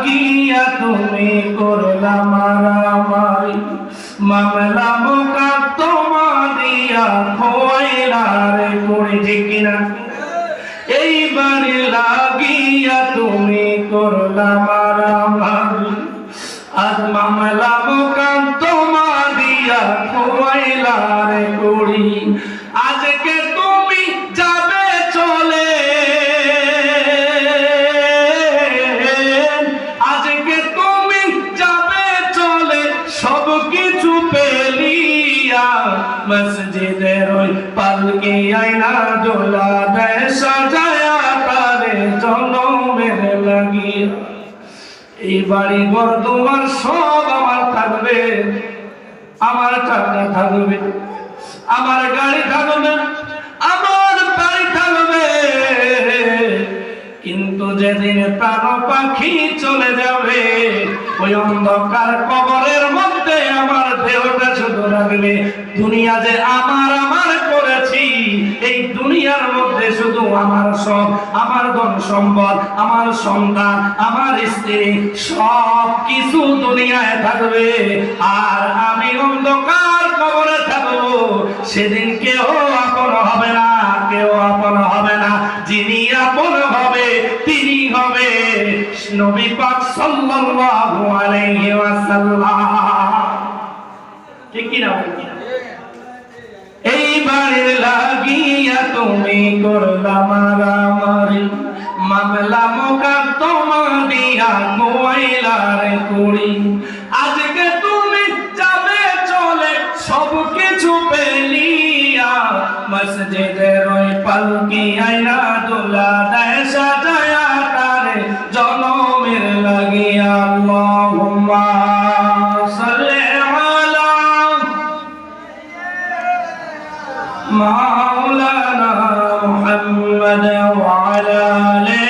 লাগিয়া তুমি করলা মারামারি, মামলা মোকদ্দমা দিয়া খোয়াইলা রে কুড়ি, ঠিক কিনা? এইবার লাগিয়া তুমি করলা মারামারি, আর মামলা মোকদ্দমা দিয়া খোয়াইলা রে কুড়ি। আজকে তুমি যাবে চলে, আজকে তুমি যাবে চলে, সব কিছু পেলিয়া মসজিদের ওই পালকি আয়না দোলা দেয় সাজায়া তারে জনমের লাগিয়া। এই বাড়ি ঘর দুয়ার সব আমার থাকবে, আমার টাকা থাকবে, আমার গাড়ি থাকবে, আমার বাড়ি থাকবে, কিন্তু যেদিন প্রাণ পাখি চলে যাবে ওই অন্ধকার কবরের মধ্যে আমার দেহটা শুধু রাখবে। দুনিয়া যে আমার আমার করেছি, এই দুনিয়ার মধ্যে শুধু আমার সব, আমার ধন সম্পদ, আমার সন্তান, আমার স্ত্রী, সব কিছু দুনিয়ায় থাকবে, আর আমি অন্ধকার কবরে থাকবো। সেদিন কেউ আপন হবে না, কেউ আপন হবে না। যিনি আপন হবে তিনি হবে নবী পাক সাল্লাল্লাহু আলাইহি ওয়াসাল্লাম, ঠিক কি না? এইবার লাগিয়া তুমি করলা মারামারি, মামলা মোকদ্দমা দিয়া খোয়াইলা রে কুড়ি। আজকে তুমি যাবে চলে, সব কিছু পেলিয়া মসজিদের ওই পালকি আয়না দোলা দেয় সাজায়া তারে জনমের লাগিয়া। আল্লাহুম্মা সাল্লি আলা মাওলানা মুহাম্মদ ওয়া আলা আলি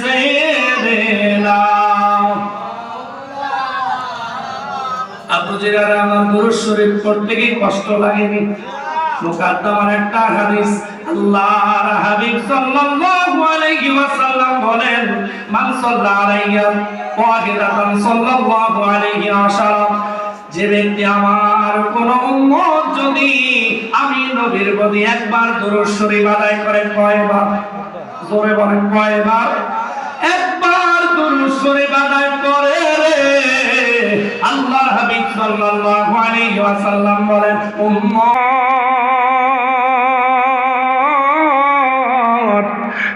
সাইয়্যিদিনা। আবু জিরার আমার দুরূদ শরীফ পড়তে কি কষ্ট লাগেনি? মুকাদ্দমার একটা হাদিস, আল্লাহর হাবিব সাল্লাল্লাহু আলাইহি ওয়াসাল্লাম বলেন, মান সাল্লা আলাইয়া ওয়াহিদাতান সাল্লাল্লাহু আলাইহি আশারা, যে ব্যক্তি আমার কোন উম্মত যদি আমি নবীর প্রতি একবার দুরূদ শরীফ আদায় করে, কয়বার? জোরে বলেন, কয়বার? একবার দুরূদ শরীফ আদায় করে রে, আল্লাহর হাবিব সাল্লাল্লাহু আলাইহি ওয়াসাল্লাম বলেন, উম্মত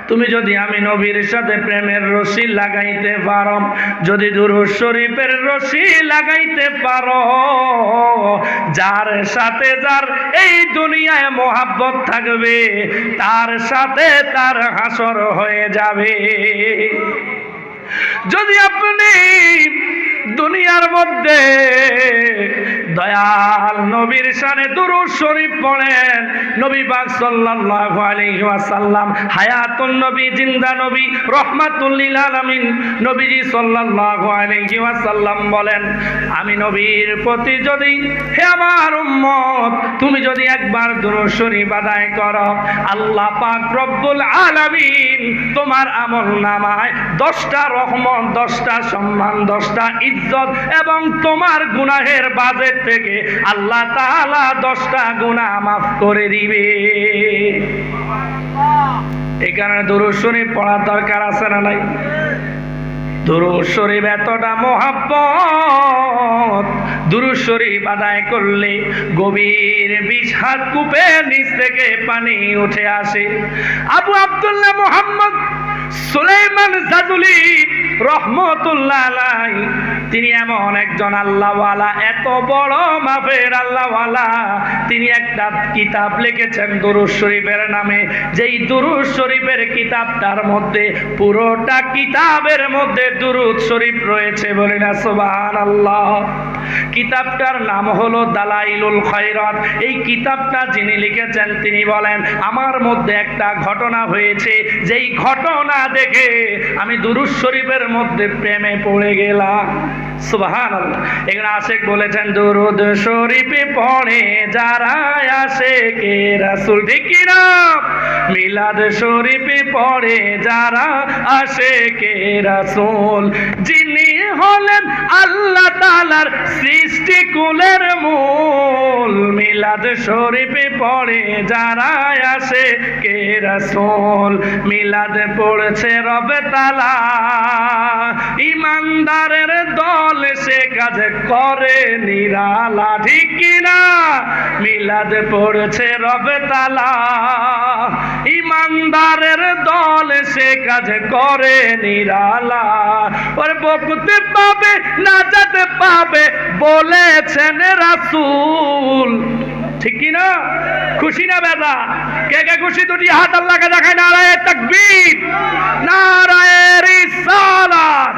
তুমি যদি আমি নবীর সাথে প্রেমের রশি লাগাইতে পারো, যদি দুরূদ শরীফের রশি লাগাইতে পারো, যার সাথে যার এই দুনিয়ায় মোহাব্বত থাকবে, তার সাথে তার হাসর হয়ে যাবে। যদি আপনি দুনিয়ার মধ্যে দয়াল নবীর শানে দুরূদ শরীফ পড়েন, নবী পাক সাল্লাল্লাহু আলাইহি ওয়াসাল্লাম হায়াতুন নবী, জিন্দা নবী, রাহমাতুল লিল আলামিন, নবীজি সাল্লাল্লাহু আলাইহি ওয়াসাল্লাম বলেন, আমি নবীর প্রতি যদি, হে আমার উম্মত, তুমি যদি একবার দুরূদ শরীফ আদায় করো, আল্লাহ পাক রব্বুল আলামিন তোমার আমলনামায় 10টা রহমত, 10টা সম্মান, 10টা ইজ্জত এবং তোমার গুনাহের বাজেট থেকে আল্লাহ তাআলা 10টা গুনাহ মাফ করে দিবে। এই কারণে দুরূদ শরীফ পড়ার দরকার আছে না নাই? দুরূদ শরীফ এতটা মহব্বত, দুরূদ শরীফ আদায় করলে গভীর 20 হাত কূপের নিচ থেকে পানি উঠে আসে। আবু আব্দুল্লাহ মুহাম্মদ সুলাইমান জাদুলি রহমতুল্লাহ আলাইহি, তিনি এমন একজন আল্লাহওয়ালা, এত বড় মাপের আল্লাহওয়ালা, তিনি একটা কিতাব লিখেছেন দুরূদ শরীফের নামে। যেই দুরূদ শরীফের কিতাবটার মধ্যে, পুরোটা কিতাবের মধ্যে দুরূদ শরীফ রয়েছে, বলেন সুবহানাল্লাহ। কিতাবটার নাম হলো দালাইলুল খায়রাত। এই কিতাবটা যিনি লিখেছেন তিনি বলেন, আমার মধ্যে একটা ঘটনা হয়েছে, যেই ঘটনা দেখে আমি দুরূদ শরীফের মধ্যে প্রেমে পড়ে গেলাম। সুবহানাল্লাহ। এখানে আশেক বলেছেন, দুরূদ শরীফে পড়ে যারা আশেকে রাসূল, ঠিক কি না? মিলাদ শরীফে পড়ে যারা আশেকে রাসূল, যিনি হলেন আল্লাহ তাআলার সৃষ্টি কুলের মূল। মিলাদ শরীফে পড়ে যারা আশেকে রাসূল, মিলাদ পড়ছে রবে তাআলা, ইমানদারের দল সে কাজ করে নিরালা, ঠিক কি না? মিলাদ পড়ছে রবে তাআলা, ইমানদারের দল সে কাজ করে নিরালা। ওর বকতে পাবে না যেতে পাবে বলেছেন রাসূল, ঠিক কি না? খুশি না বেদা? কে কে খুশি? দুটি হাত আল্লাহকে দেখায়। নারায়ে তাকবীর, নারায়ে রিসালাত।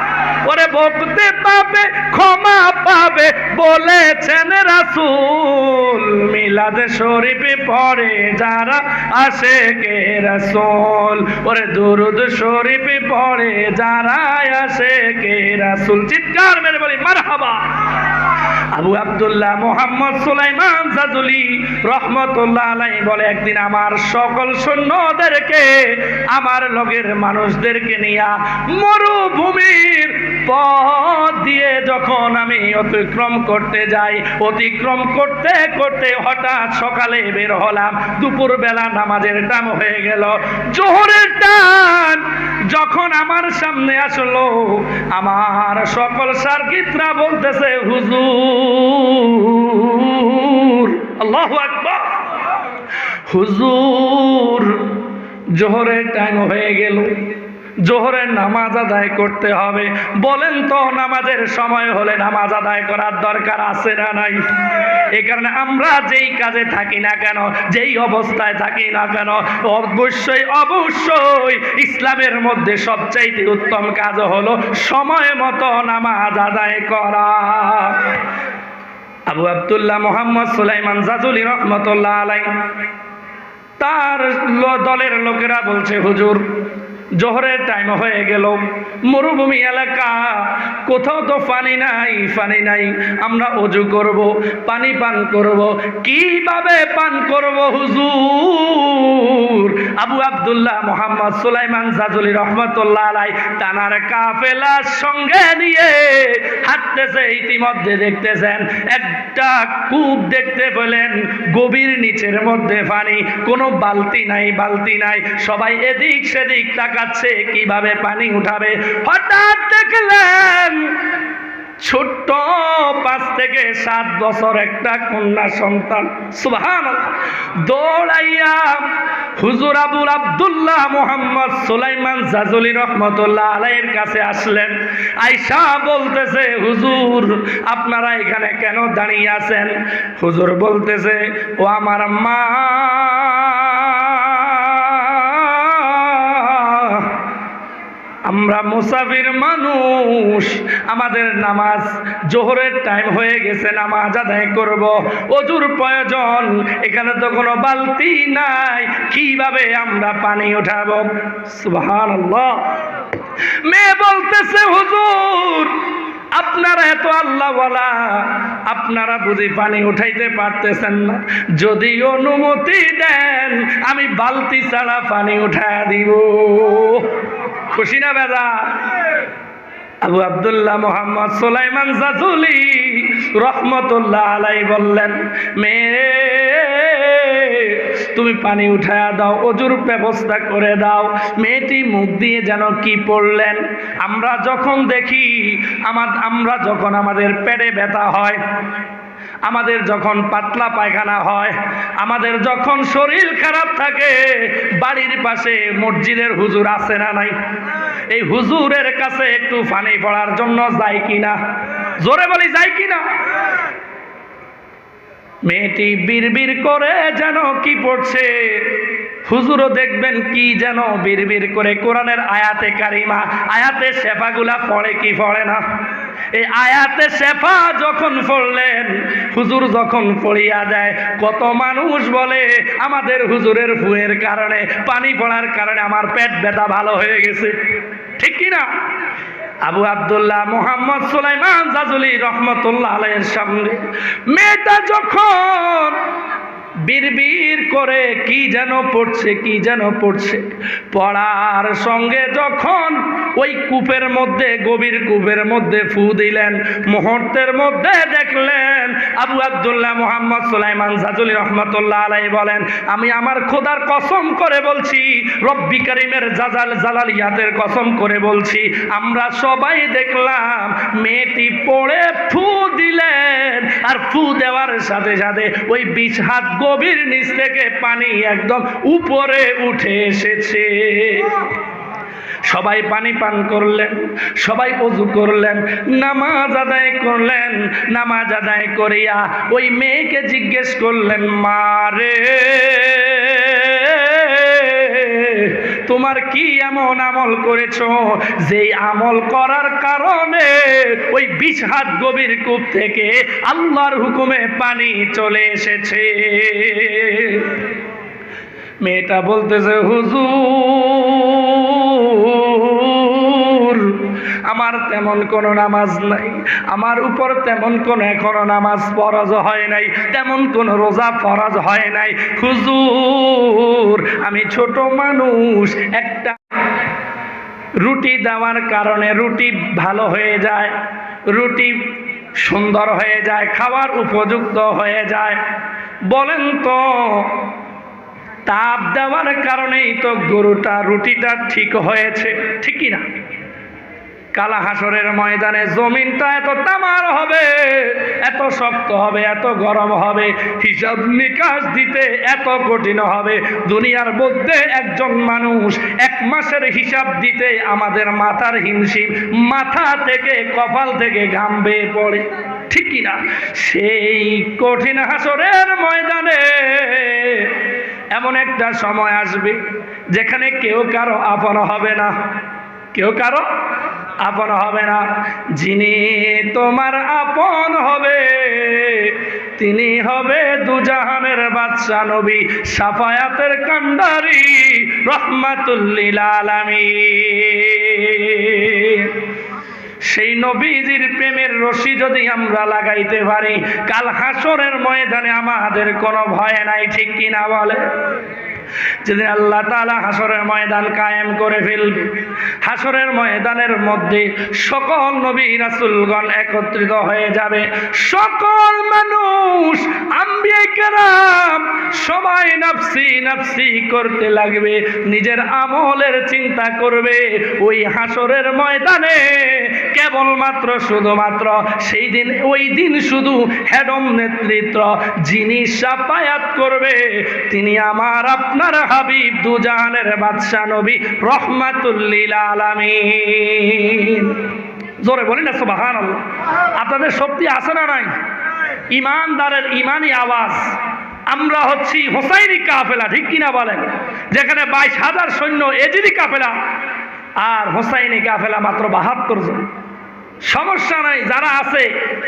ওরে বকতে পাবে ক্ষমা পাবে বলেছেন রাসূল, মিলাদ শরীফে পড়ে যারা আশেকে রাসূল, ওরে দুরূদ শরীফে পড়ে যারা আশেকে রাসূল। চিৎকার মেরে বলি মারহাবা। আবু আব্দুল্লাহ মুহাম্মদ সুলাইমান জাজুলি রহমতুল্লাহ আলাইহি বলে, একদিন আমার সকল সৈন্যদেরকে, আমার লগের মানুষদেরকে নিয়ে মরুভূমির পথ দিয়ে যখন আমি অতিক্রম করতে যাই, অতিক্রম করতে করতে হঠাৎ সকালে বের হলাম, দুপুর বেলা নামাজের টাইম হয়ে গেল, জোহরের টাইম যখন আমার সামনে আসলো, আমার সকল সার্কিটরা বলতেছে, হুজুর, আল্লাহু আকবার, হুজুর জোহরের টাইম হয়ে গেল, জোহরের নামাজ আদায় করতে হবে। বলেন তো, নামাজের সময় হলে নামাজ আদায় করার দরকার আছে না নাই? এই কারণে আমরা যেই কাজে থাকি না কেন, যেই অবস্থায় থাকি না কেন, অবশ্যই অবশ্যই ইসলামের মধ্যে সবচাইতে উত্তম কাজ হলো সময় মতো নামাজ আদায় করা। আবু আব্দুল্লাহ মুহাম্মদ সুলাইমান জাজুলি রহমতুল্লাহ আলাইহি, তার দলের লোকেরা বলছে, হুজুর জোহরের টাইম হয়ে গেল, মরুভূমি এলাকা, কোথাও তো পানি নাই, পানি নাই, আমরা ওযু করব, পানি পান করব, কিভাবে পান করব হুজুর? আবু আব্দুল্লাহ মুহাম্মদ সুলাইমান জাজুলি রহমতুল্লাহ আলাইহি তানার কাফেলার সঙ্গে নিয়ে হাঁটতেছে, ইতিমধ্যে দেখতেছেন একটা কূপ দেখতে পেলেন, গভীর নিচের মধ্যে পানি, কোনো বালতি নাই, বালতি নাই, সবাই এদিক সেদিক তাকাচ্ছে কিভাবে পানি উঠাবে। হঠাৎ দেখলেন ছোট্ট 5 থেকে 7 বছর একটা কন্যা সন্তান, সুবহানাল্লাহ, দৌড়াইয়া হুজুর আবু আব্দুল্লাহ মুহাম্মদ সুলাইমান জাজুলি রহমতুল্লাহ আলাইহির কাছে আসলেন। আয়েশা বলতেছে, হুজুর আপনারা এখানে কেন দাঁড়িয়ে আছেন? হুজুর বলতেছে, ও আমার মা, আমরা মুসাফির মানুষ, আমাদের নামাজ জোহরের টাইম হয়ে গেছে, নামাজ আদায় করব, ওযুর প্রয়োজন, এখানে তো কোনো বালতি নাই, কিভাবে আমরা পানি উঠাবো? সুবহানাল্লাহ। মেয়ে বলতেছে, হুজুর আপনারা এত আল্লাহওয়ালা, আপনারা বুঝি পানি উঠাইতে পারতেছেন না? যদি অনুমতি দেন আমি বালতি ছাড়া পানি উঠায় দিব। খুশি না বেজা? আবু আব্দুল্লাহ মুহাম্মদ সুলাইমান জাজুলি রহমতুল্লাহ আলাইহি বললেন, মেয়ে তুমি পানি উঠায়া দাও, ওযুর ব্যবস্থা করে দাও। মেয়েটি মুখ দিয়ে যেন কি পড়লেন। আমরা যখন দেখি, আমরা যখন আমাদের পেটে ব্যথা হয়, আমাদের যখন পাতলা পায়খানা হয়, আমাদের যখন শরীর খারাপ থাকে, বাড়ির পাশে মসজিদের হুজুর আছে না নাই? এই হুজুরের কাছে একটু পানি পড়ার জন্য যাই কিনা? জোরে বলি, যাই কিনা? মেয়েটি বিড়বিড় করে যেন কি পড়ছে, হুজুরও দেখবেন কি যেন বিড়বিড় করে কোরআনের আয়াতে কারিমা, আয়াতে শেফাগুলা পড়ে কি পড়ে না। এই আয়াতে শেফা যখন পড়লেন, হুজুর যখন পড়িয়া দেয়, কত মানুষ বলে আমাদের হুজুরের ফুয়ের কারণে, পানি পড়ার কারণে আমার পেট ব্যথা ভালো হয়ে গেছে, ঠিক কি না? আবু আব্দুল্লাহ মোহাম্মদ সুলাইমান জাজুলি রহমতুল্লাহ আলাইহির সামনে মেয়েটা যখন বিড়বিড় করে কি যেন পড়ছে, কি যেন পড়ছে, পড়ার সঙ্গে যখন ওই কূপের মধ্যে, গভীর কূপের মধ্যে ফু দিলেন, মুহূর্তের মধ্যে দেখলেন আবু আব্দুল্লাহ মোহাম্মদ সুলাইমান জাজুলি রহমতুল্লাহ আলাইহি বলেন, আমি আমার খোদার কসম করে বলছি, রব্বি কারিমের জালালিয়াতের কসম করে বলছি, আমরা সবাই দেখলাম মেয়েটি পড়ে ফু দিলেন, আর ফু দেওয়ার সাথে সাথে ওই 20 হাত গভীর নিচ থেকে পানি একদম উপরে উঠে এসেছে। সবাই পানি পান করলেন, সবাই ওযু করলেন, নামাজ আদায় করলেন। নামাজ আদায় করিয়া ওই মেয়েকে জিজ্ঞেস করলেন, মা রে, তোমার কি এমন আমল করেছো যেই আমল করার কারণে ওই 20 হাত গভীর কূপ থেকে আল্লাহর হুকুমে পানি চলে এসেছে? মেয়েটা বলতেছে, হুজুর, আমার তেমন কোনো নামাজ নাই, আমার উপর তেমন কোনো এখনো নামাজ ফরজ হয় নাই, তেমন কোনো রোজা ফরজ হয় নাই। হুজুর, আমি ছোট মানুষ, একটা রুটি দেওয়ার কারণে রুটি ভালো হয়ে যায়, রুটি সুন্দর হয়ে যায়, খাওয়ার উপযুক্ত হয়ে যায়। বলেন তো, তাপ দেওয়ার কারণেই তো রুটিটা ঠিক হয়েছে, ঠিক কি না? কালা হাসরের ময়দানে জমিনটা এত তামার হবে, এত শক্ত হবে, এত গরম হবে, হিসাব নিকাশ দিতে এত কঠিন হবে। দুনিয়ার মধ্যে একজন মানুষ 1 মাসের হিসাব দিতে আমাদের মাথার হিমশিম, মাথা থেকে কপাল থেকে ঘাম বেয়ে পড়ে, ঠিক কি না? সেই কঠিন হাসরের ময়দানে এমন একটা সময় আসবে যেখানে কেউ কারো আপন হবে না, কেউ কারো আপন হবে না। যিনি তোমার আপন হবে তিনি হবে দুজাহানের বাদশা নবী, শাফায়াতের কান্ডারি, রহমাতুল লিল আলামিন। সেই নবীজির প্রেমের রশি যদি আমরা লাগাইতে পারি, কাল হাসরের ময়দানে আমাদের কোনো ভয় নাই, ঠিক কিনা বলে? যেদিন আল্লাহ তাআলা হাসরের ময়দান কায়েম করে ফেলবে, হাসরের ময়দানের মধ্যে সকল নবী রাসূলগণ একত্রিত হয়ে যাবে, সকল মানুষ আম্বিয়া কেরাম সবাই নাফসি নাফসি করতে লাগবে, নিজের আমলের চিন্তা করবে। ওই হাসরের ময়দানে কেবলমাত্র শুধুমাত্র সেই দিন, ওই দিন শুধু হেডম নেতৃত্ব যিনি শাফায়াত করবে তিনি আমার আপনার হাবিব, দুজাহানের বাদশা নবী, রহমাতুল লিল আলামিন। জোরে বলি না সুবহানাল্লাহ। আপনাদের শক্তি আছে না নাই? ইমানদারের ইমানি আওয়াজ। আমরা হচ্ছি হোসাইনি কাফেলা, ঠিক কিনা বলেন? যেখানে 22,000 সৈন্য এজিদি কাফেলা, আর হোসাইনি কাফেলা মাত্র 72 জন। সমস্যা নাই, যারা আছে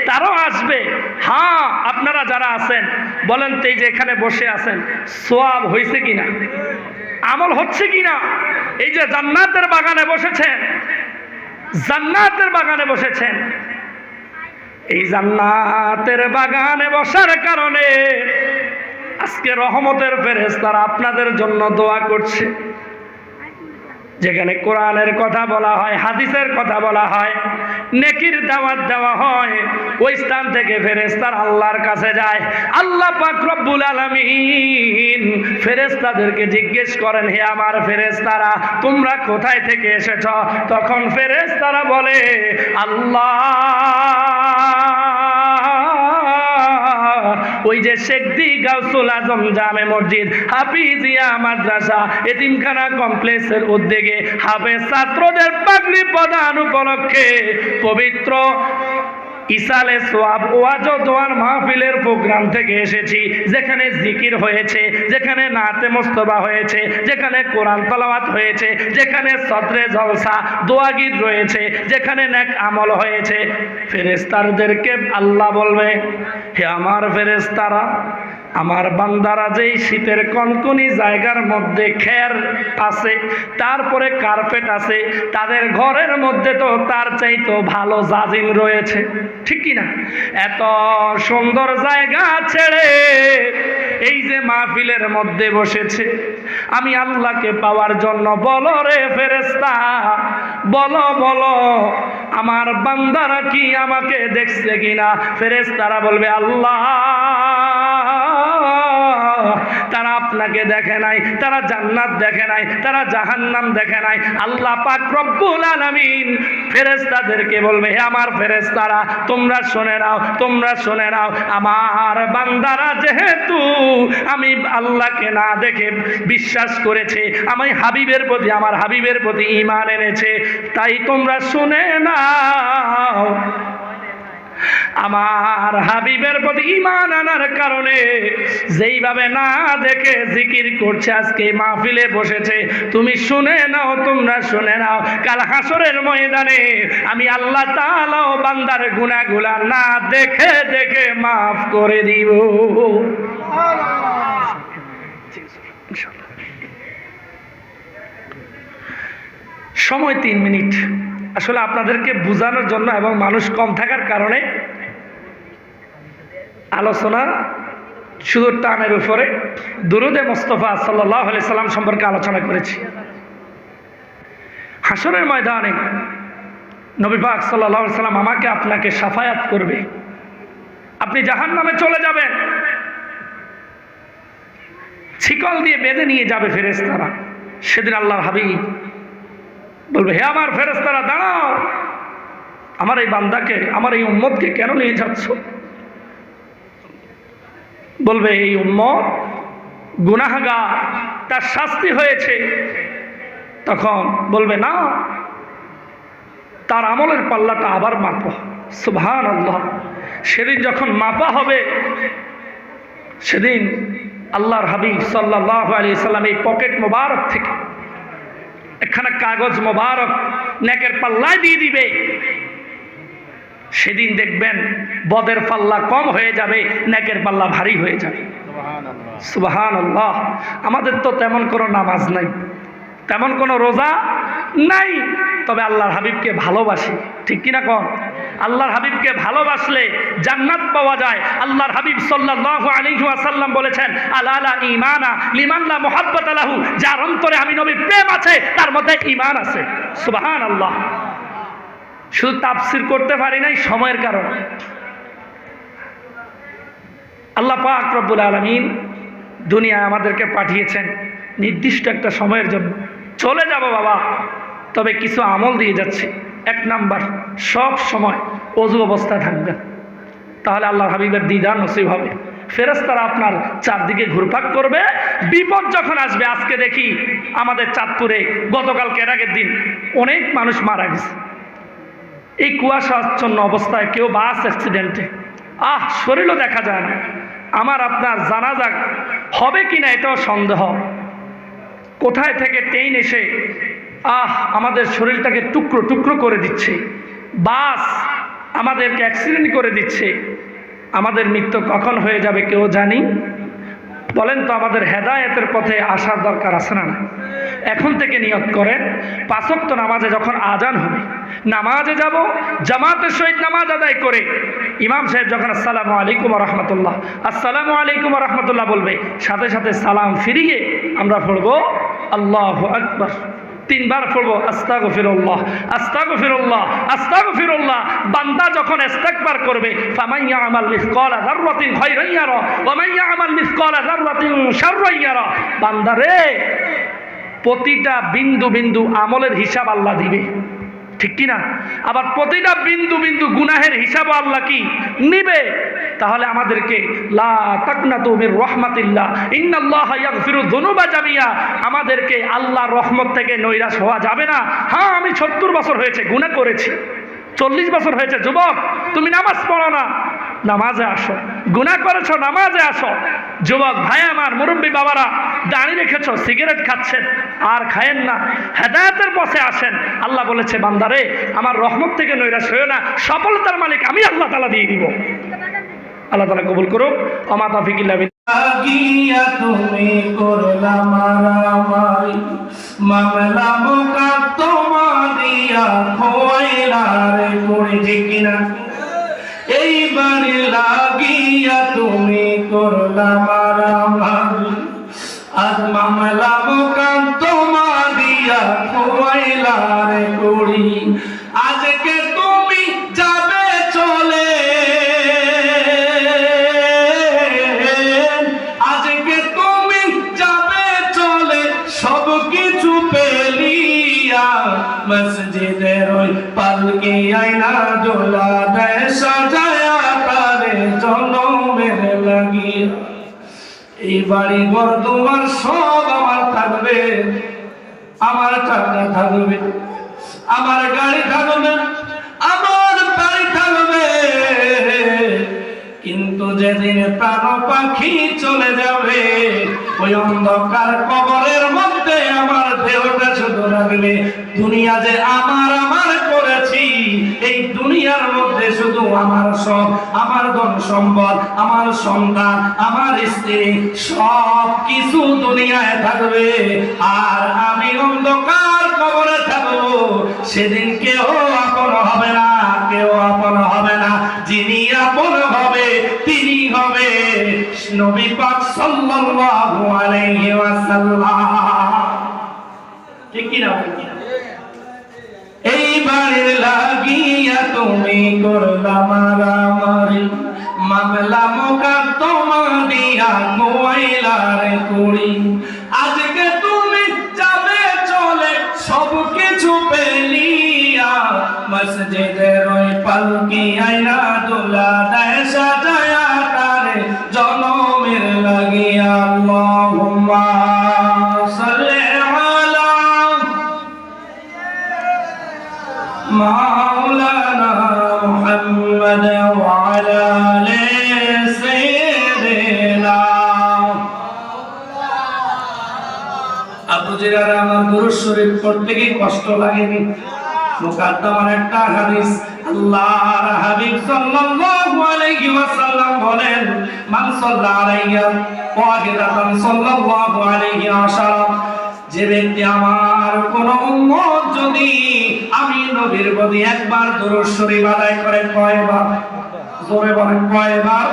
তারাও আসবে। হ্যাঁ, আপনারা যারা আছেন বলেন তো, এই যে এখানে বসে আছেন, সওয়াব হয়েছে কিনা, আমল হচ্ছে কিনা? এই যে জান্নাতের বাগানে বসেছেন, জান্নাতের বাগানে বসেছেন, এই জান্নাতের বাগানে বসার কারণে আজকে রহমতের ফেরেশতারা আপনাদের জন্য দোয়া করছে। যেখানে কোরআনের কথা বলা হয়, হাদিসের কথা বলা হয়, নেকির দাওয়াত দেওয়া হয়, ওই স্থান থেকে ফেরেশতারা আল্লাহর কাছে যায়। আল্লাহ পাক রব্বুল আলামিন ফেরেশতাদেরকে জিজ্ঞেস করেন, হে আমার ফেরেশতারা, তোমরা কোথায় থেকে এসেছ? তখন ফেরেশতারা বলে, আল্লাহ, ওই যে শেখদি গাউসুল আজম জামে মসজিদ, হাফিজিয়া মাদ্রাসা, এতিমখানা কমপ্লেক্সের উদ্যোগে হাফেজ ছাত্রদের পাগড়ি প্রদান উপলক্ষে পবিত্র ইসালে সোয়াব ওয়াজ ও দোয়ার মাহফিলের প্রোগ্রাম থেকে এসেছি, যেখানে জিকির হয়েছে, যেখানে নাতে মুস্তফা হয়েছে, যেখানে কোরআন তেলাওয়াত হয়েছে, যেখানে সদরে জলসা দোয়া গীত রয়েছে, যেখানে নেক আমল হয়েছে। ফেরেশতাদেরকে আল্লাহ বলবে, হে আমার ফেরেশতারা, আমার বান্দারা যেই শীতের কনকনি জায়গার মধ্যে খের আছে, তারপরে কার্পেট আছে, তাদের ঘরের মধ্যে তো তার চাইতো ভালো জাজিম রয়েছে, ঠিক কি না? এত সুন্দর জায়গা ছেড়ে এই যে মাহফিলের মধ্যে বসেছে, আমি আল্লাহকে পাওয়ার জন্য বলো রে ফেরেশতা, বলো বলো আমার বান্দারা কি আমাকে দেখছে কিনা? ফেরেশতারা বলবে, আল্লাহ তারা আপনাকে দেখে নাই, তারা জান্নাত দেখে নাই, তারা জাহান্নাম দেখে নাই। আল্লাহ পাক রব্বুল আলামিন ফেরেশতাদেরকে বলবে, হে আমার ফেরেশতারা, তোমরা শুনে নাও, তোমরা শুনে নাও, আমার বান্দারা যেহেতু আমি আল্লাহকে না দেখে বিশ্বাস করেছে, আমি হাবিবের প্রতি, আমার হাবিবের প্রতি ঈমান এনেছে, তাই তোমরা শুনে নাও, আমার হাবিবের প্রতি ঈমান আনার কারণে যেইভাবে না দেখে জিকির করছে, আজকে মাহফিলে বসেছে, তুমি শুনে নাও, তোমরা শুনে নাও, কাল হাসরের ময়দানে আমি আল্লাহ তাআলা বান্দার গুনাহগুলো না দেখে দেখে মাফ করে দিব। সময় 3 মিনিট, আসলে আপনাদেরকে বোঝানোর জন্য এবং মানুষ কম থাকার কারণে আলোচনা শুধু টানের উপরে দুরুদে মুস্তাফা সাল্লাল্লাহু আলাইহি সাল্লাম সম্পর্কে আলোচনা করেছি। হাসরের ময়দানে নবী পাক সাল্লাল্লাহু আলাইহি সাল্লাম আমাকে আপনাকে শাফায়াত করবে, আপনি জাহান্নামে চলে যাবেন, শিকল দিয়ে বেঁধে নিয়ে যাবে ফেরেশতারা। সেদিন আল্লাহর হাবিব বলবে, হে আমার ফেরেশতারা দাঁড়াও, আমার এই বান্দাকে, আমার এই উম্মতকে কেন নিয়ে যাচ্ছ? বলবে, এই উম্মত গুনাহগার, তার শাস্তি হয়েছে। তখন বলবে, না, তার আমলের পাল্লাটা আবার মাপো। সুবহানাল্লাহ। সেদিন যখন মাপা হবে, সেদিন আল্লাহর হাবিব সাল্লাল্লাহু আলাইহি সাল্লাম এই পকেট মোবারক থেকে একখানা কাগজ মোবারক নেকের পাল্লায় দিয়ে দিবে। সেদিন দেখবেন বদের পাল্লা কম হয়ে যাবে, নেকের পাল্লা ভারী হয়ে যাবে। সুবহানাল্লাহ। আমাদের তো তেমন কোনো নামাজ নাই, তেমন কোনো রোজা নাই, তবে আল্লাহর হাবিবকে ভালোবাসি, ঠিক কিনা কোন? আল্লাহর হাবিবকে ভালোবাসলে জান্নাত পাওয়া যায়। আল্লাহর হাবিব সাল্লাল্লাহু আলাইহি ওয়াসাল্লাম বলেছেন, আলা ঈমানা লিমান লা মুহাব্বাতা লাহু, যার অন্তরে আমি নবীর প্রেম আছে তার মধ্যে ঈমান আছে। সুবহানাল্লাহ। শুধু তাফসীর করতে পারি নাই সময়ের কারণে। আল্লাহ পাক রব্বুল আলামিন দুনিয়ায় আমাদেরকে পাঠিয়েছেন নির্দিষ্ট একটা সময়ের জন্য। চলে যাব বাবা, তবে কিছু আমল দিয়ে যাচ্ছি। 1 নাম্বার, সব সময় ওযু অবস্থায় থাকবেন, তাহলে আল্লাহর হাবিবের দিদার নসিব হবে। ফেরেশতারা আপনার চারদিকে ঘুরপাক করবে। বিপদ যখন আসবে, আজকে দেখি আমাদের চাঁদপুরে গতকালকে এর আগের দিন অনেক মানুষ মারা গেছে এই কুয়াশাচ্ছন্ন অবস্থায়, কেউ বাস অ্যাক্সিডেন্টে, শরীরও দেখা যায় না। আমার আপনার জানাজা হবে কিনা এটাও সন্দেহ। কোথায় থেকে ট্রেন এসে আমাদের শরীরটাকে টুকরো টুকরো করে দিচ্ছে, বাস আমাদেরকে অ্যাক্সিডেন্ট করে দিচ্ছে। আমাদের মৃত্যু কখন হয়ে যাবে কেউ জানি? বলেন তো, আমাদের হেদায়েতের পথে আসার দরকার আছে না? এখন থেকে নিয়ত করেন, 5 ওয়াক্ত নামাজে যখন আজান হবে, নামাজে যাব, জামাতের সহিত নামাজ আদায় করে ইমাম সাহেব যখন আসসালামু আলাইকুম ওয়া রাহমাতুল্লাহ, আসসালামু আলাইকুম ওয়া রাহমাতুল্লাহ বলবে, সাথে সাথে সালাম ফিরিয়ে আমরা পড়ব আল্লাহু আকবার। 3 বার পড়ব আস্তাগফিরুল্লাহ, আস্তাগফিরুল্লাহ, আস্তাগফিরুল্লাহ। বান্দা যখন ইস্তিগফার করবে, ফামান ইয়ামাল মিসকালা যাররাতিন খায়রান ইয়ারা ওয়া মান ইয়ামাল মিসকালা যাররাতিন শাররান ইয়ারা। বান্দারে, প্রতিটা বিন্দু বিন্দু আমলের হিসাব আল্লাহ দিবে, ঠিক কি না? আবার প্রতিটা বিন্দু বিন্দু গুনাহের হিসাব আল্লাহ কি নিবে। তাহলে আমাদেরকে লা তাকনাতু মির রাহমাতিল্লাহ ইন্নাল্লাহা ইয়াগফিরুয যুনুবা জামিয়া, আমাদেরকে আল্লাহর রহমত থেকে নৈরাশ হওয়া যাবে না। হ্যাঁ, আমি 70 বছর হয়েছে গুনাহ করেছি, 40 বছর হয়েছে, যুবক তুমি নামাজ পড়ো না, নামাজে আসো। গুনাহ করেছো, নামাজে আসো। যুবক ভাই আমার, মুরব্বী বাবারা, দাঁড়িয়ে রেখেছো, সিগারেট খাচ্ছেন, আর খায়েন না, হেদায়েতের পথে আসেন। আল্লাহ বলেছে, বান্দারে আমার রহমত থেকে নৈরাশ হইও না, সফলতার মালিক আমি আল্লাহ তাআলা দিয়ে দিব। আল্লাহ তাআলা কবুল করুক। ওমা তাওফীক ইল্লা বিল্লাহ। লাগিয়া তুমি করলা মারামারি, মামলা মোকদ্দমা দিয়া খোয়াইলা রে করে, ঠিক কিনা? এইবার লাগিয়া তুমি করলা মারামারি, আজ মামলা মোকদ্দমা দিয়া খোয়াইলা রে করি। আজকে তুমি যাবে চলে, আজকে তুমি যাবে চলে, সব কিছু পেলিয়া, মসজিদের ওই পালকি আয়না দোলা দেয় সাজায়া তারে জনমের লাগিয়া। এই বাড়ি ঘর দুয়ার সব আমার থাকবে, আমার টাকা থাকবে, আমার গাড়ি থাকবে, আমার বাড়ি থাকবে, কিন্তু যেদিন প্রাণ পাখি চলে যাবে, ওই অন্ধকার কবরের মধ্যে আমার দেহটা শুধু রাখবে। দুনিয়া যে আমার আমার করেছি, এই দুনিয়ার মধ্যে শুধু আমার সব, আমার ধন সম্পদ, আমার সন্তান, আমার স্ত্রী, সব কিছু দুনিয়ায় থাকবে, আর আমি অন্ধকার কবরে থাকবো। সেদিন কেউ আপন হবে না, কেউ আপন হবে না। যিনি আপন হবে তিনি হবে নবী পাক সাল্লাল্লাহু আলাইহি ওয়াসাল্লাম, ঠিক কি না? এইবার লাগিয়া তুমি করলা মারামারি, মামলা মোকদ্দমা দিয়া খোয়াইলা রে করি। আজকে তুমি যাবে চলে, সব কিছু পেলিয়া, মসজিদের ওই পালকি আয়না দোলা দেয় সাজায়া তারে জনমের লাগিয়া। আল্লাহুম্মা সাল্লি আলা মাওলানা মুহাম্মদ ওয়া আলা আলি সাইয়্যিদিনা। আবু জিরার আমার দুরূদ শরীফ পড়তে কি কষ্ট লাগেনি? মুকাদ্দমার একটা হাদিস, আল্লাহর হাবিব সাল্লাল্লাহু আলাইহি ওয়াসাল্লাম বলেন, মান সাল্লা আলাইয়া ওয়াহিদাতান সাল্লাল্লাহু আলাইহি আশারা, যে ব্যক্তি আমার কোন উম্মত যদি আমি নবীর প্রতি একবার দুরূদ শরীফ আদায় করে, কয়বার? জোরে বলেন, কয়বার?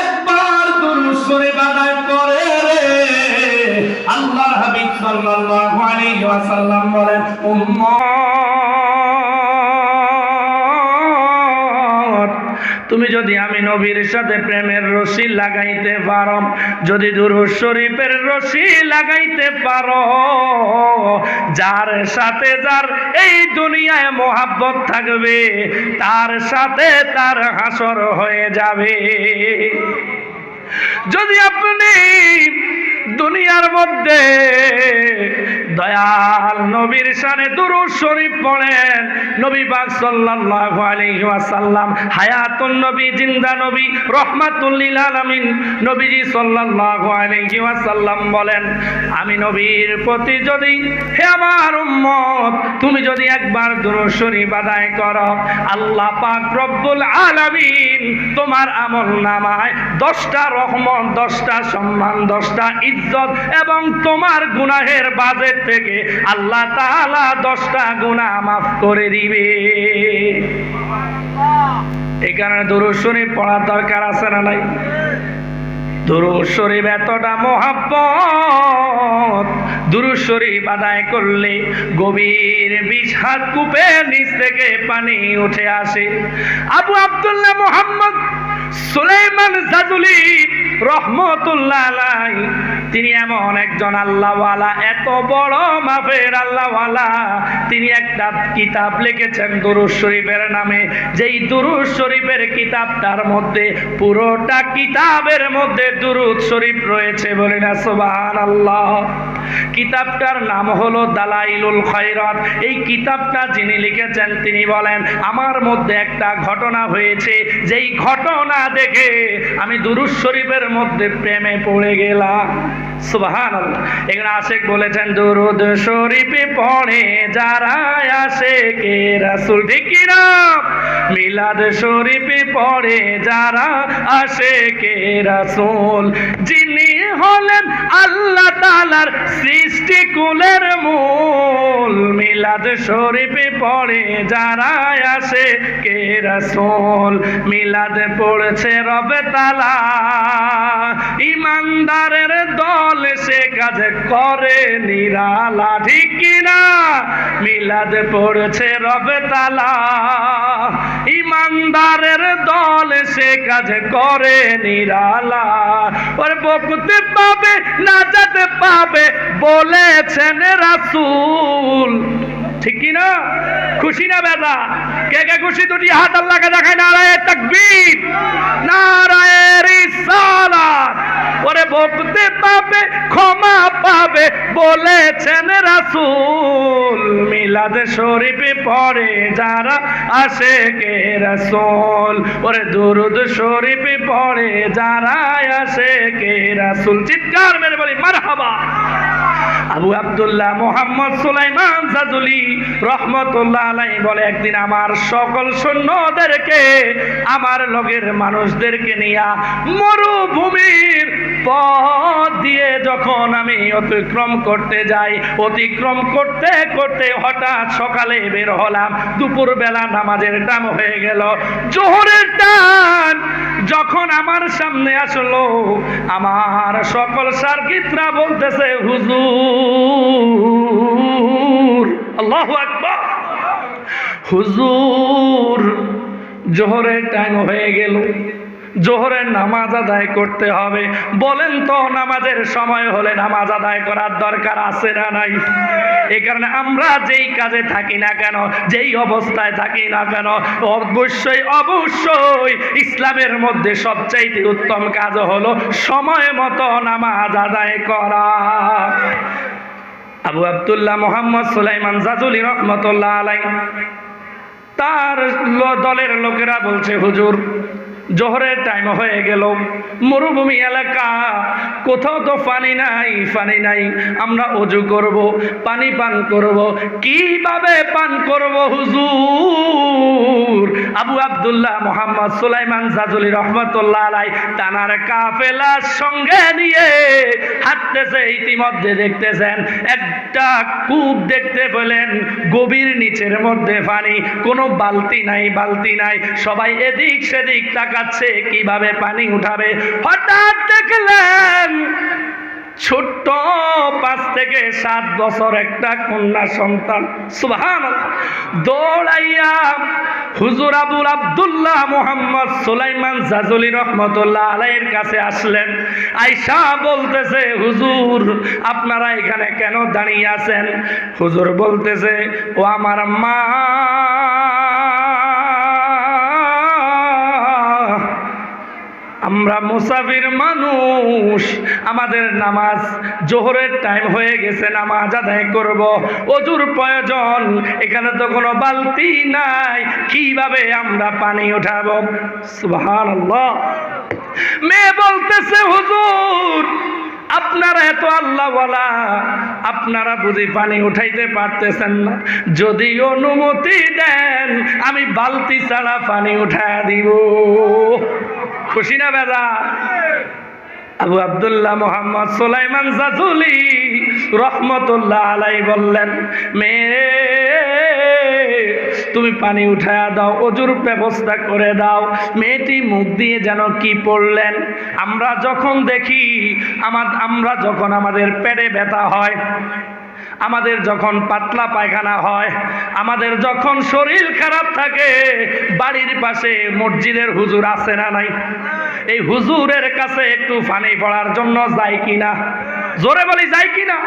একবার দুরূদ শরীফ আদায় করে রে, আল্লাহর হাবিব সাল্লাল্লাহু আলাইহি ওয়াসাল্লাম বলেন, উম্মত তুমি যদি আমি নবীর সাথে প্রেমের রশি লাগাইতে পারো, যদি দুরূদ শরীফের রশি লাগাইতে পারো, যার সাথে যার এই দুনিয়ায় মোহাব্বত থাকবে, তার সাথে তার হাসর হয়ে যাবে। যদি আপনি দুনিয়ার মধ্যে দয়াল নবীর শানে দুরূদ শরীফ পড়েন, নবী পাক সাল্লাল্লাহু আলাইহি ওয়াসাল্লাম হায়াতুন নবী, জিন্দা নবী, রাহমাতুল লিল আলামিন, নবীজি সাল্লাল্লাহু আলাইহি ওয়াসাল্লাম বলেন, আমি নবীর প্রতি যদি, হে আমার উম্মত, তুমি যদি একবার দুরূদ শরীফ আদায় করো, আল্লাহ পাক রব্বুল আলামিন তোমার আমলনামায় 10টা রহমত, 10টা সম্মান, 10টা ইজ্জত এবং তোমার গুনাহের বাজেট থেকে আল্লাহ তাআলা 10টা গুনাহ মাফ করে দিবে। এই কারণে দুরূদ শরীফ পড়ার দরকার আছে না নাই? দুরূদ শরীফ এতটা মহব্বত, দুরূদ শরীফ আদায় করলে গভীর 20 হাত কূপের নিচ থেকে পানি উঠে আসে। আবু আব্দুল্লাহ মুহাম্মদ সুলাইমান জাদুলি রহমতুল্লাহ আলাইহি, তিনি এমন একজন আল্লাহওয়ালা, এত বড় মাপের আল্লাহওয়ালা, তিনি একটা কিতাব লিখেছেন দুরূদ শরীফের নামে। যেই দুরূদ শরীফের কিতাবটার মধ্যে, পুরোটা কিতাবের মধ্যে দুরূদ শরীফ রয়েছে, বলেন সুবহানাল্লাহ। কিতাবটার নাম হলো দালাইলুল খায়রাত। এই কিতাবটা যিনি লিখেছেন তিনি বলেন, আমার মধ্যে একটা ঘটনা হয়েছে, যেই ঘটনা দেখে আমি দুরূদ শরীফের মধ্যে প্রেমে পড়ে গেলাম। সুবহানাল্লাহ। এখানে আশেক বলেছেন, দুরূদ শরীফে পড়ে যারা আশেকে রাসূল, ঠিক কি না? মিলাদ শরীফে পড়ে যারা আশেকে রাসূল, যিনি হলেন আল্লাহ তাআলার সৃষ্টি কুলের মূল। মিলাদ শরীফে পড়ে যারা আশেকে রাসূল, মিলাদ পড়ছে রবে তাআলা, ইমানদারের দল সে কাজ করে নিরালা, ঠিক কি না? মিলাদ পড়ছে রবে তাআলা, ইমানদারের দল সে কাজ করে নিরালা। ওর বকতে পাবে না যেতে পাবে বলেছেন রাসূল, ঠিক কি না? খুশি না বেদা? কে কে খুশি? দুটি হাত আল্লাহকে দেখায়। নারায়ে তাকবীর, নারায়ে রিসালাত। ওরে বকতে পাবে ক্ষমা পাবে বলেছেন রাসূল, মিলাদ শরীফে পড়ে যারা আশেকে রাসূল, ওরে দুরূদ শরীফে পড়ে যারা আশেকে রাসূল। চিৎকার মেরে বলি মারহাবা। আবু আব্দুল্লাহ মুহাম্মদ সুলাইমান জাজুলি রহমতুল্লাহ আলাইহি বলে, একদিন আমার সকল সৈন্যদেরকে, আমার লগের মানুষদেরকে নিয়ে মরুভূমির পথ দিয়ে যখন আমি অতিক্রম করতে যাই, অতিক্রম করতে করতে হঠাৎ সকালে বের হলাম, দুপুরবেলা নামাজের টাইম হয়ে গেল, জোহরের টাইম যখন আমার সামনে আসলো, আমার সকল সার্কিটরা বলতেছে, হুজুর, আল্লাহু আকবার, হুজুর জোহরের টাইম হয়ে গেল, জোহরের নামাজ আদায় করতে হবে। বলেন তো, নামাজের সময় হলে নামাজ আদায় করার দরকার আছে না নাই? এই কারণে আমরা যেই কাজে থাকি না কেন, যেই অবস্থায় থাকি না কেন, অবশ্যই অবশ্যই ইসলামের মধ্যে সবচাইতে উত্তম কাজ হলো সময় মতো নামাজ আদায় করা। আবু আব্দুল্লাহ মুহাম্মদ সুলাইমান জাজুলি রহমতুল্লাহ আলাইহি, তার দলের লোকেরা বলছে, হুজুর জোহরের টাইম হয়ে গেল, মরুভূমি এলাকা, কোথাও তো পানি নাই, পানি নাই, আমরা ওযু করব, পানি পান করব, কিভাবে পান করব হুজুর? আবু আব্দুল্লাহ মুহাম্মদ সুলাইমান জাজুলি রহমতুল্লাহ আলাইহি তানার কাফেলার সঙ্গে নিয়ে হাঁটতেছে, ইতিমধ্যে দেখতেছেন একটা কূপ দেখতে পেলেন, গভীর নিচের মধ্যে পানি, কোনো বালতি নাই, বালতি নাই, সবাই এদিক সেদিক তাকাচ্ছে কিভাবে পানি উঠাবে। হঠাৎ দেখলেন ছোট্ট 5 থেকে 7 বছর একটা কন্যা সন্তান, সুবহানাল্লাহ, দৌড়াইয়া হুজুর আবু আব্দুল্লাহ মুহাম্মদ সুলাইমান জাজুলি রহমতুল্লাহ আলাইহির কাছে আসলেন। আয়েশা বলতেছে, হুজুর আপনারা এখানে কেন দাঁড়িয়ে আছেন? হুজুর বলতেছে, ও আমার মা, আমরা মুসাফির মানুষ, আমাদের নামাজ জোহরের টাইম হয়ে গেছে, নামাজ আদায় করব, ওযুর প্রয়োজন, এখানে তো কোনো বালতি নাই, কিভাবে আমরা পানি উঠাবো? সুবহানাল্লাহ। মেয়ে বলতেছে, হুজুর আপনারা এত আল্লাহওয়ালা, আপনারা বুঝি পানি উঠাইতে পারতেছেন না? যদি অনুমতি দেন আমি বালতি ছাড়া পানি উঠায় দিব। খুশি না বেজা? আবু আব্দুল্লাহ মুহাম্মদ সুলাইমান জাজুলি রহমতুল্লাহ আলাইহি বললেন, মেয়ে তুমি পানি উঠায়া দাও, ওযুর ব্যবস্থা করে দাও। মেয়েটি মুখ দিয়ে যেন কি পড়লেন। আমরা যখন দেখি, আমরা যখন আমাদের পেটে ব্যথা হয়, আমাদের যখন পাতলা পায়খানা হয়, আমাদের যখন শরীর খারাপ থাকে, বাড়ির পাশে মসজিদের হুজুর আছে না নাই? এই হুজুরের কাছে একটু পানি পড়ার জন্য যাই কিনা? জোরে বলি, যাই কিনা?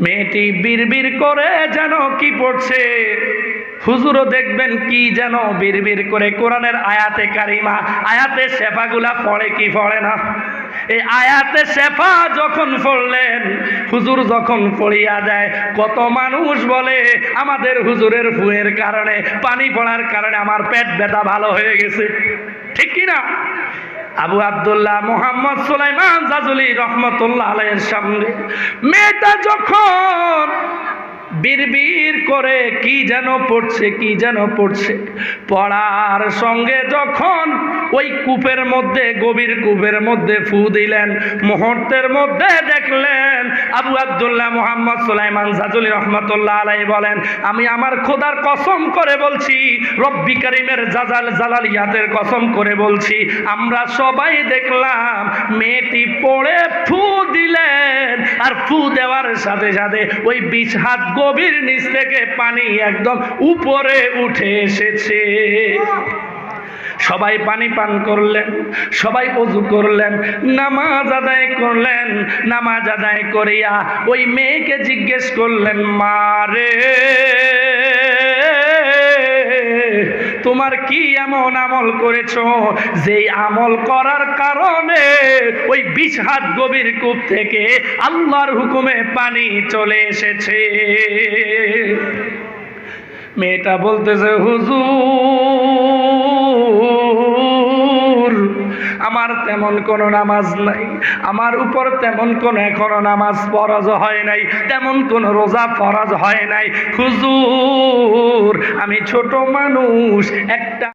মেয়েটি বিড়বিড় করে যেন কি পড়ছে, হুজুরও দেখবেন কি যেন বিড়বিড় করে কোরআনের আয়াতে কারিমা, আয়াতে শেফাগুলা পড়ে কি পড়ে না। এই আয়াতে শেফা যখন পড়লেন, হুজুর যখন পড়িয়া দেয়, কত মানুষ বলে আমাদের হুজুরের ফুয়ের কারণে, পানি পড়ার কারণে আমার পেট ব্যথা ভালো হয়ে গেছে, ঠিক কি না? আবু আব্দুল্লাহ মোহাম্মদ সুলাইমান জাজুলি রহমতুল্লাহ আলাইহির সামনে মেয়েটা যখন বিড়বিড় করে কি যেন পড়ছে, পড়ার সঙ্গে যখন ওই কূপের মধ্যে, গভীর কূপের মধ্যে ফু দিলেন, মুহূর্তের মধ্যে দেখলেন আবু আব্দুল্লাহ মোহাম্মদ সুলাইমান জাজুলি রহমতুল্লাহ আলাইহি বলেন, আমি আমার খোদার কসম করে বলছি, রব্বি কারিমের জালালিয়াতের কসম করে বলছি, আমরা সবাই দেখলাম মেয়েটি পড়ে ফু দিলেন, আর ফু দেওয়ার সাথে সাথে ওই 20 হাত গভীর নিচ থেকে পানি একদম উপরে উঠে এসেছে। সবাই পানি পান করলেন, সবাই ওযু করলেন, নামাজ আদায় করলেন। নামাজ আদায় করিয়া ওই মেয়েকে জিজ্ঞেস করলেন, মা রে, তোমার কি এমন আমল করেছো যেই আমল করার কারণে ওই 20 হাত গভীর কূপ থেকে আল্লাহর হুকুমে পানি চলে এসেছে? মেয়েটা বলতেছে, হুজুর, আমার তেমন কোনো নামাজ নাই, আমার উপর তেমন কোনো এখনো নামাজ ফরজ হয় নাই, তেমন কোনো রোজা ফরজ হয় নাই হুজুর, আমি ছোট মানুষ, একটা